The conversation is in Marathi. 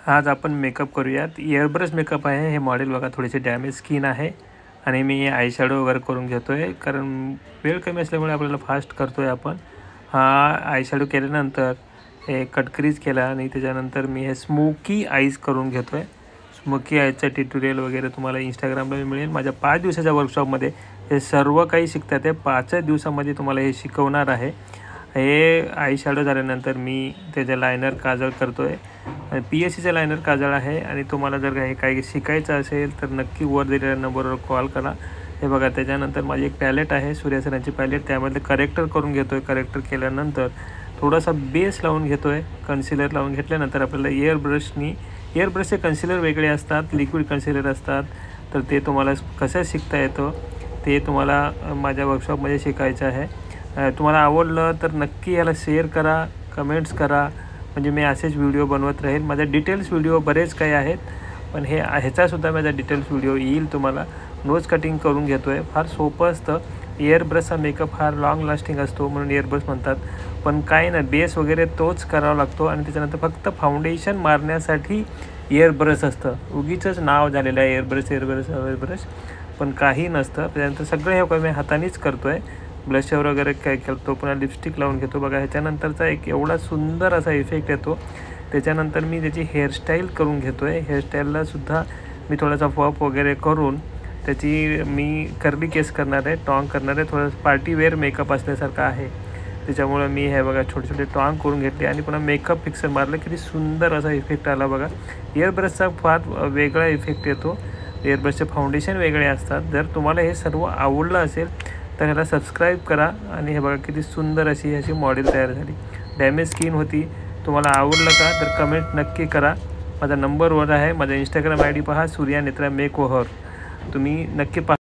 आज आपण मेकअप करूयात। एअरब्रश मेकअप आहे। हे मॉडेल बघा थोडेसे डॅमेज स्किन आहे आणि मी आय शॅडो वगैरे करून घेतोय, कारण वेळ कमी असल्यामुळे आपल्याला फास्ट करतोय आपण। हा आय शॅडो केल्यानंतर हे कट क्रीज केला आणि त्याच्यानंतर मी हे स्मोकी आईज करून घेतोय। स्मोकी आईजचा ट्युटोरियल वगैरे तुम्हाला इंस्टाग्रामला मिळेल। माझ्या 5 दिवसाच्या वर्कशॉपमध्ये हे सर्व काही शिकतात। ते 5 दिवसामध्ये तुम्हाला हे शिकवणार आहे। हे आय शॅडो झाल्यानंतर मी त्याचे लायनर काजळ करतोय। PSCचा लायनर काजळ आहे आणि तुम्हाला जर काही शिकायचं असेल तर नक्की वर दिलेल्या नंबरवर कॉल करा। हे बघा त्याच्यानंतर माझी एक पॅलेट आहे, सूर्यासनाची पॅलेट, त्यामध्ये करेक्टर करून घेतोय। करेक्टर केल्यानंतर थोडासा बेस लावून घेतोय। कन्सिलर लावून घेतल्यानंतर आपल्याला एअरब्रशचे कन्सिलर वेगळे असतात, लिक्विड कन्सिलर असतात। तर ते तुम्हाला कसं शिकता येतं ते तुम्हाला माझ्या वर्कशॉपमध्ये शिकायचं आहे। तुम्हाला आवडलं तर नक्की याला शेअर करा, कमेंट्स करा, म्हणजे मी असेच व्हिडिओ बनवत राहील। माझे डिटेल्स व्हिडिओ बरेच काही आहेत, पण ह्याचासुद्धा माझा डिटेल्स व्हिडिओ येईल। तुम्हाला नोज कटिंग करून घेतोय, फार सोपं असतं। एअरब्रशचा मेकअप फार लाँग लास्टिंग असतो म्हणून एअरब्रश म्हणतात, पण काय ना बेस वगैरे तोच करावा लागतो आणि त्याच्यानंतर फक्त फाउंडेशन मारण्यासाठी एअरब्रश असतं। उगीचंच नाव झालेलं आहे एअरब्रश, पण काही नसतं। त्याच्यानंतर सगळं हे मी हातानेच करतोय। ब्लशर वगैरे काय करतो, पुन्हा लिपस्टिक लावून घेतो। बघा ह्याच्यानंतरचा एक एवढा सुंदर असा इफेक्ट येतो। त्याच्यानंतर मी त्याची हेअरस्टाईल करून घेतोय। हेअरस्टाईलला सुद्धा मी थोडासा पफ वगैरे करून त्याची मी कर्ली केस करणार आहे, टॉंग करणार आहे। थोडं पार्टी वेअर मेकअप असल्यासारखं आहे, त्याच्यामुळे मी हे बघा छोटे छोटे टॉंग करून घेतले आणि पुन्हा मेकअप फिक्सर मारलं। किती सुंदर असा इफेक्ट आला बघा। एअरब्रशचा फार वेगळा इफेक्ट येतो। एअरब्रशचे फाउंडेशन वेगळे असतात। जर तुम्हाला हे सर्व आवडलं असेल तर ह्याला सबस्क्राईब करा। आणि हे बघा किती सुंदर अशी मॉडेल तयार झाली। डॅमेज स्किन होती। तुम्हाला आवडलं का तर कमेंट नक्की करा। माझा नंबर वर आहे। माझा इंस्टाग्राम ID पहा, सूर्या नेत्रा मेकओव्हर, तुम्ही नक्की पहा।